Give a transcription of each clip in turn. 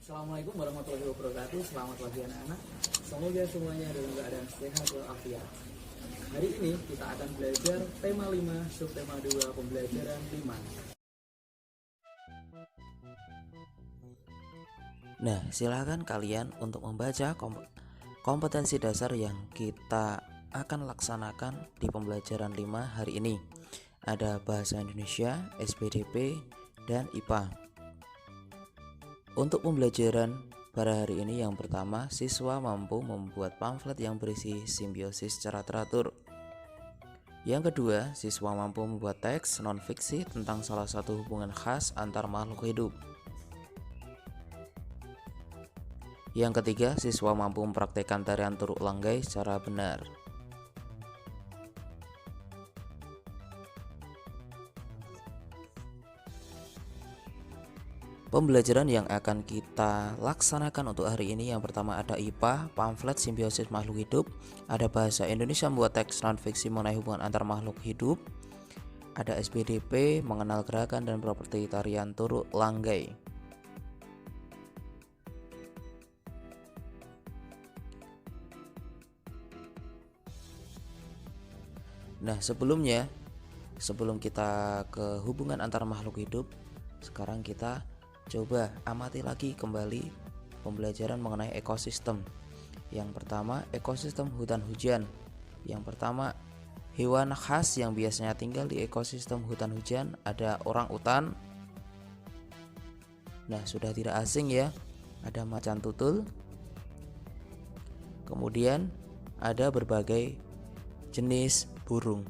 Assalamualaikum warahmatullahi wabarakatuh. Selamat pagi anak-anak. Semoga semuanya dalam keadaan sehat walafiat. Hari ini kita akan belajar tema 5, subtema 2, pembelajaran 5. Nah, silakan kalian untuk membaca kompetensi dasar yang kita akan laksanakan di pembelajaran 5 hari ini. Ada bahasa Indonesia, SPDP, dan IPA. Untuk pembelajaran pada hari ini yang pertama, siswa mampu membuat pamflet yang berisi simbiosis secara teratur. Yang kedua, siswa mampu membuat teks non-fiksi tentang salah satu hubungan khas antar makhluk hidup. Yang ketiga, siswa mampu mempraktikkan tarian Turuk Langgai secara benar. Pembelajaran yang akan kita laksanakan untuk hari ini yang pertama ada IPA, pamflet simbiosis makhluk hidup, ada bahasa Indonesia membuat teks non-fiksi mengenai hubungan antar makhluk hidup, ada SPDP mengenal gerakan dan properti tarian Turuk Langgai. Nah, sebelum kita ke hubungan antar makhluk hidup, sekarang kita coba amati lagi kembali pembelajaran mengenai ekosistem. Yang pertama, ekosistem hutan hujan. Yang pertama, hewan khas yang biasanya tinggal di ekosistem hutan hujan ada orangutan. Nah, sudah tidak asing ya, ada macan tutul. Kemudian ada berbagai jenis burung.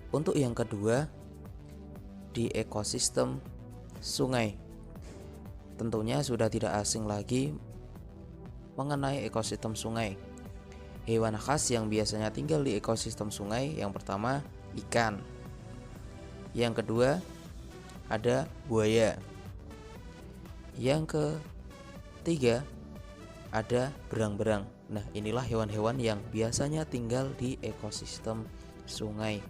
Untuk yang kedua, di ekosistem sungai. Tentunya sudah tidak asing lagi mengenai ekosistem sungai. Hewan khas yang biasanya tinggal di ekosistem sungai, yang pertama ikan. Yang kedua ada buaya. Yang ketiga ada berang-berang. Nah, inilah hewan-hewan yang biasanya tinggal di ekosistem sungai.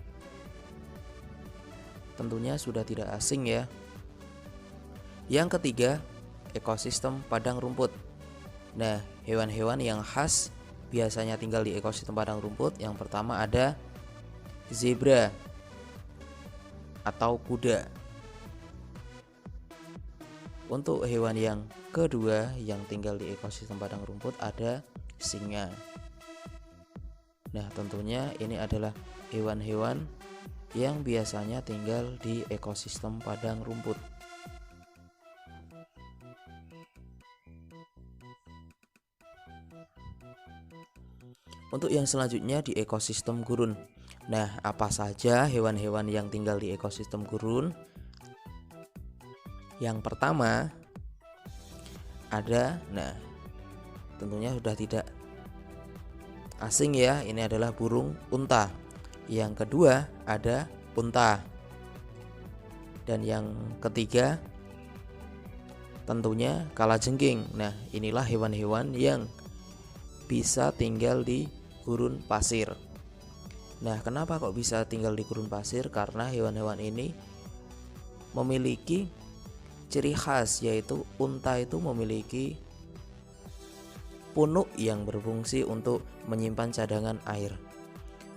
Tentunya sudah tidak asing ya. Yang ketiga, ekosistem padang rumput. Nah, hewan-hewan yang khas biasanya tinggal di ekosistem padang rumput. Yang pertama ada zebra atau kuda. Untuk hewan yang kedua yang tinggal di ekosistem padang rumput ada singa. Nah, tentunya ini adalah hewan-hewan yang biasanya tinggal di ekosistem padang rumput. Untuk yang selanjutnya di ekosistem gurun. Nah, apa saja hewan-hewan yang tinggal di ekosistem gurun? Yang pertama ada, tentunya sudah tidak asing ya, ini adalah burung unta. Yang kedua ada unta. Dan yang ketiga tentunya kalajengking. Nah, inilah hewan-hewan yang bisa tinggal di gurun pasir. Nah, kenapa kok bisa tinggal di gurun pasir? Karena hewan-hewan ini memiliki ciri khas, yaitu unta itu memiliki punuk yang berfungsi untuk menyimpan cadangan air.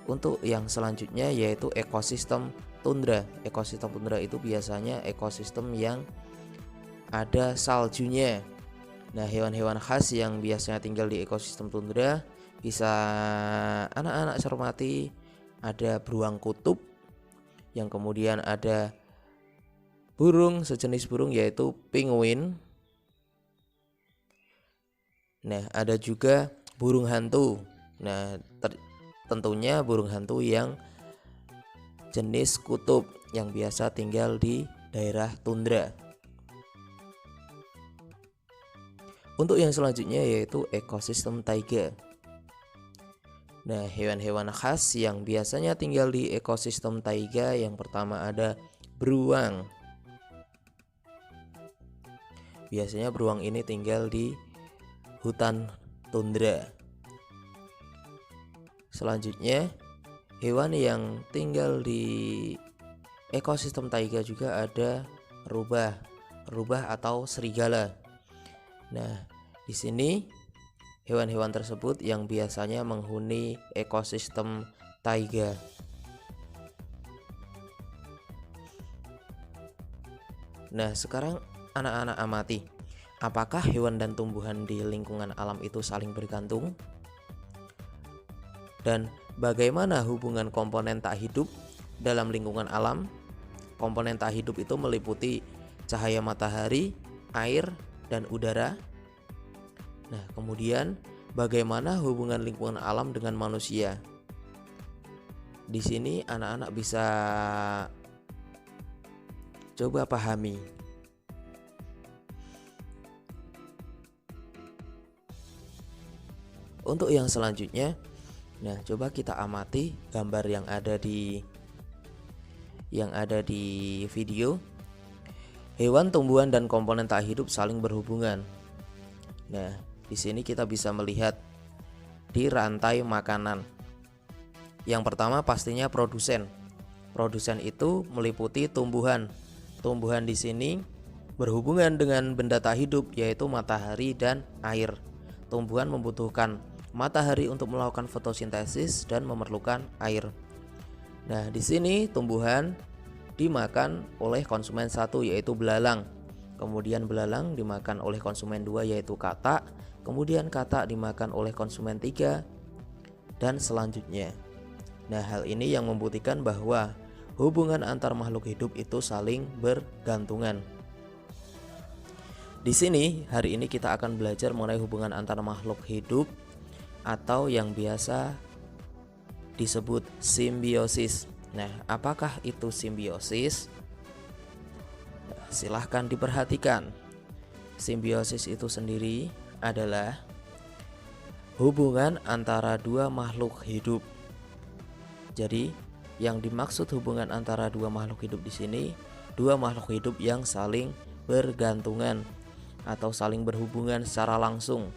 Untuk yang selanjutnya yaitu ekosistem tundra. Ekosistem tundra itu biasanya ekosistem yang ada saljunya. Nah, hewan-hewan khas yang biasanya tinggal di ekosistem tundra bisa anak-anak cermati. Ada beruang kutub, yang kemudian ada burung, sejenis burung yaitu penguin. Nah, ada juga burung hantu. Nah, tentunya burung hantu yang jenis kutub yang biasa tinggal di daerah tundra. Untuk yang selanjutnya yaitu ekosistem taiga. Nah, hewan-hewan khas yang biasanya tinggal di ekosistem taiga, yang pertama ada beruang. Biasanya beruang ini tinggal di hutan tundra. Selanjutnya, hewan yang tinggal di ekosistem taiga juga ada rubah atau serigala. Nah, di sini hewan-hewan tersebut yang biasanya menghuni ekosistem taiga. Nah, sekarang anak-anak amati, apakah hewan dan tumbuhan di lingkungan alam itu saling bergantung? Dan bagaimana hubungan komponen tak hidup dalam lingkungan alam? Komponen tak hidup itu meliputi cahaya matahari, air, dan udara. Nah, kemudian bagaimana hubungan lingkungan alam dengan manusia? Di sini anak-anak bisa coba pahami. Untuk yang selanjutnya, nah coba kita amati gambar yang ada di video. Hewan, tumbuhan, dan komponen tak hidup saling berhubungan. Nah, di sini kita bisa melihat di rantai makanan. Yang pertama pastinya produsen. Produsen itu meliputi tumbuhan. Tumbuhan di sini berhubungan dengan benda tak hidup, yaitu matahari dan air. Tumbuhan membutuhkan matahari untuk melakukan fotosintesis dan memerlukan air. Nah, di sini tumbuhan dimakan oleh konsumen satu, yaitu belalang. Kemudian belalang dimakan oleh konsumen dua, yaitu katak. Kemudian katak dimakan oleh konsumen tiga, dan selanjutnya. Nah, hal ini yang membuktikan bahwa hubungan antar makhluk hidup itu saling bergantungan. Di sini hari ini kita akan belajar mengenai hubungan antar makhluk hidup atau yang biasa disebut simbiosis. Nah, apakah itu simbiosis? Nah, silahkan diperhatikan. Simbiosis itu sendiri adalah hubungan antara dua makhluk hidup. Jadi, yang dimaksud hubungan antara dua makhluk hidup di sini, dua makhluk hidup yang saling bergantungan atau saling berhubungan secara langsung.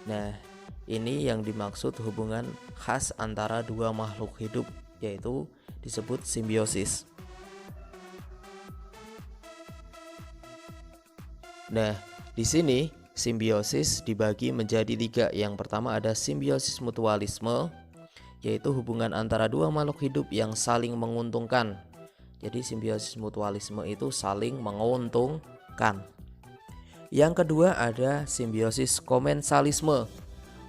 Nah, ini yang dimaksud hubungan khas antara dua makhluk hidup, yaitu disebut simbiosis. Nah, di sini simbiosis dibagi menjadi tiga. Yang pertama ada simbiosis mutualisme, yaitu hubungan antara dua makhluk hidup yang saling menguntungkan. Jadi simbiosis mutualisme itu saling menguntungkan. Yang kedua ada simbiosis komensalisme,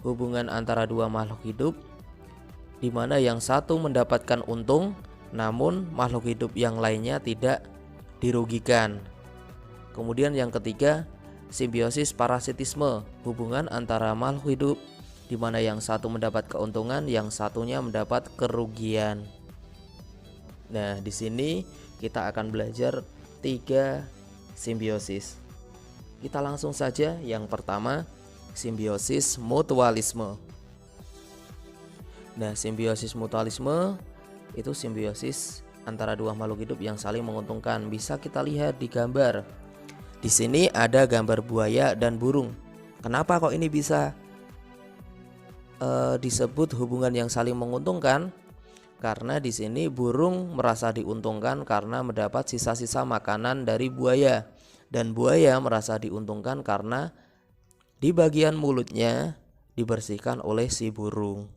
hubungan antara dua makhluk hidup di mana yang satu mendapatkan untung namun makhluk hidup yang lainnya tidak dirugikan. Kemudian yang ketiga simbiosis parasitisme, hubungan antara makhluk hidup di mana yang satu mendapat keuntungan, yang satunya mendapat kerugian. Nah, di sini kita akan belajar 3 simbiosis. Kita langsung saja. Yang pertama, simbiosis mutualisme. Nah, simbiosis mutualisme itu simbiosis antara dua makhluk hidup yang saling menguntungkan. Bisa kita lihat di gambar. Di sini ada gambar buaya dan burung. Kenapa kok ini bisa disebut hubungan yang saling menguntungkan? Karena di sini burung merasa diuntungkan karena mendapat sisa-sisa makanan dari buaya, dan buaya merasa diuntungkan karena di bagian mulutnya dibersihkan oleh si burung.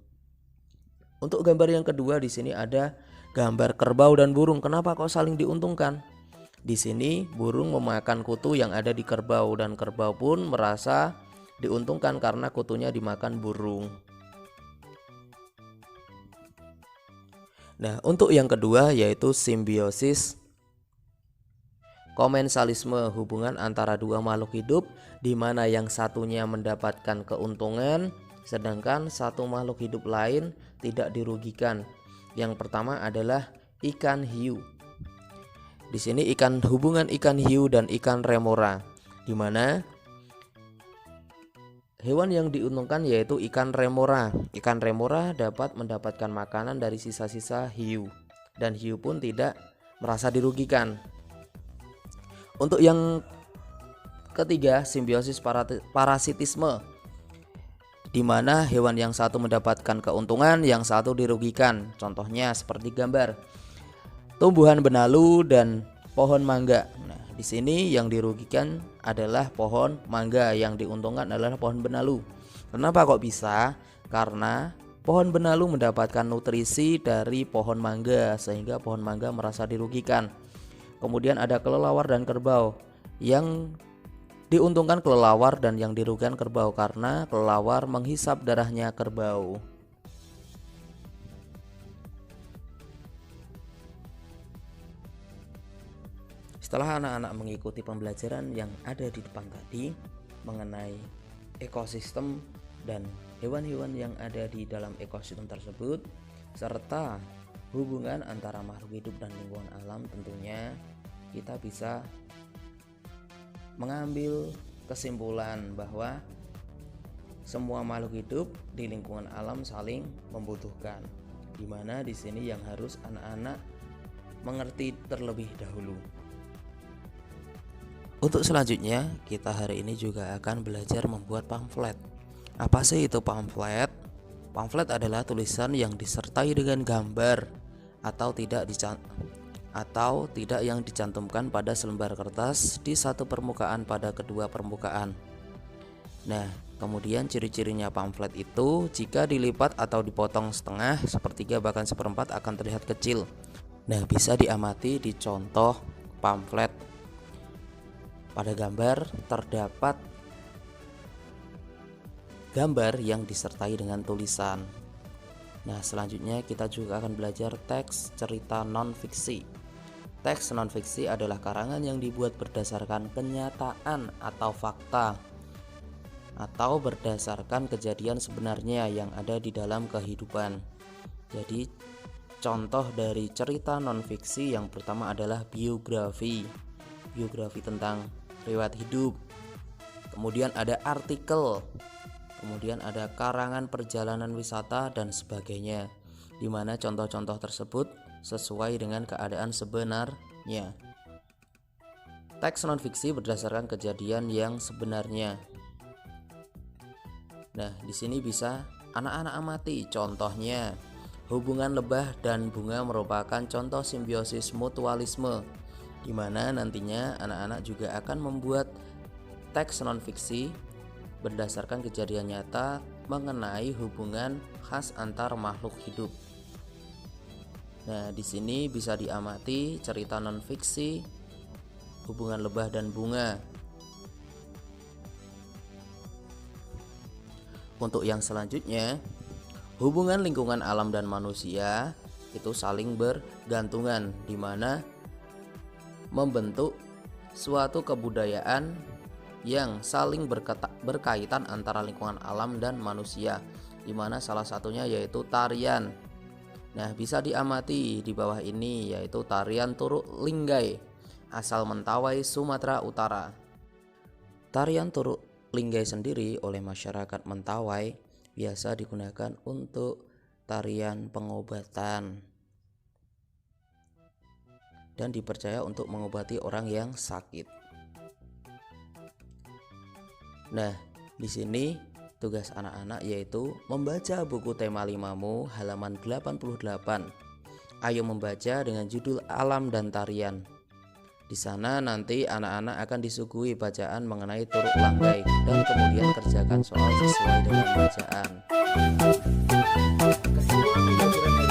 Untuk gambar yang kedua di sini ada gambar kerbau dan burung. Kenapa kok saling diuntungkan? Di sini burung memakan kutu yang ada di kerbau, dan kerbau pun merasa diuntungkan karena kutunya dimakan burung. Nah, untuk yang kedua yaitu simbiosis komensalisme, hubungan antara dua makhluk hidup di mana yang satunya mendapatkan keuntungan sedangkan satu makhluk hidup lain tidak dirugikan. Yang pertama adalah ikan hiu. Di sini hubungan ikan hiu dan ikan remora, di mana hewan yang diuntungkan yaitu ikan remora. Ikan remora dapat mendapatkan makanan dari sisa-sisa hiu, dan hiu pun tidak merasa dirugikan. Untuk yang ketiga, simbiosis parasitisme, di mana hewan yang satu mendapatkan keuntungan, yang satu dirugikan. Contohnya seperti gambar. tumbuhan benalu dan pohon mangga. Nah, di sini yang dirugikan adalah pohon mangga, yang diuntungkan adalah pohon benalu. Kenapa kok bisa? Karena pohon benalu mendapatkan nutrisi dari pohon mangga sehingga pohon mangga merasa dirugikan. Kemudian ada kelelawar dan kerbau. Yang diuntungkan kelelawar dan yang dirugikan kerbau karena kelelawar menghisap darahnya kerbau. Setelah anak-anak mengikuti pembelajaran yang ada di depan tadi mengenai ekosistem dan hewan-hewan yang ada di dalam ekosistem tersebut serta hubungan antara makhluk hidup dan lingkungan alam, tentunya kita bisa mengambil kesimpulan bahwa semua makhluk hidup di lingkungan alam saling membutuhkan, di mana di sini yang harus anak-anak mengerti terlebih dahulu. Untuk selanjutnya, kita hari ini juga akan belajar membuat pamflet. Apa sih itu pamflet? Pamflet adalah tulisan yang disertai dengan gambar atau tidak yang dicantumkan pada selembar kertas di satu permukaan pada kedua permukaan. Nah, kemudian ciri-cirinya pamflet itu jika dilipat atau dipotong setengah, sepertiga bahkan seperempat akan terlihat kecil. Nah, bisa diamati di contoh pamflet. Pada gambar terdapat gambar yang disertai dengan tulisan. Nah, selanjutnya kita juga akan belajar teks cerita non-fiksi. Teks non-fiksi adalah karangan yang dibuat berdasarkan kenyataan atau fakta, atau berdasarkan kejadian sebenarnya yang ada di dalam kehidupan. Jadi, contoh dari cerita non-fiksi yang pertama adalah biografi tentang riwayat hidup. Kemudian ada artikel, kemudian ada karangan perjalanan wisata dan sebagainya, di mana contoh-contoh tersebut sesuai dengan keadaan sebenarnya. Teks non-fiksi berdasarkan kejadian yang sebenarnya. Nah, di sini bisa anak-anak amati. Contohnya, hubungan lebah dan bunga merupakan contoh simbiosis mutualisme, di mana nantinya anak-anak juga akan membuat teks non-fiksi berdasarkan kejadian nyata mengenai hubungan khas antar makhluk hidup. Nah, di sini bisa diamati cerita non-fiksi hubungan lebah dan bunga. Untuk yang selanjutnya, hubungan lingkungan alam dan manusia itu saling bergantungan, di mana membentuk suatu kebudayaan yang saling berkaitan antara lingkungan alam dan manusia, di mana salah satunya yaitu tarian. Nah, bisa diamati di bawah ini yaitu tarian Turuk Linggai asal Mentawai, Sumatera Utara. Tarian Turuk Linggai sendiri oleh masyarakat Mentawai biasa digunakan untuk tarian pengobatan dan dipercaya untuk mengobati orang yang sakit. Nah, di sini tugas anak-anak yaitu membaca buku tema 5mu halaman 88. Ayo membaca dengan judul Alam dan Tarian. Di sana nanti anak-anak akan disuguhi bacaan mengenai Turuk Linggai dan kemudian kerjakan soal sesuai dengan bacaan. Kesimpulan pembelajaran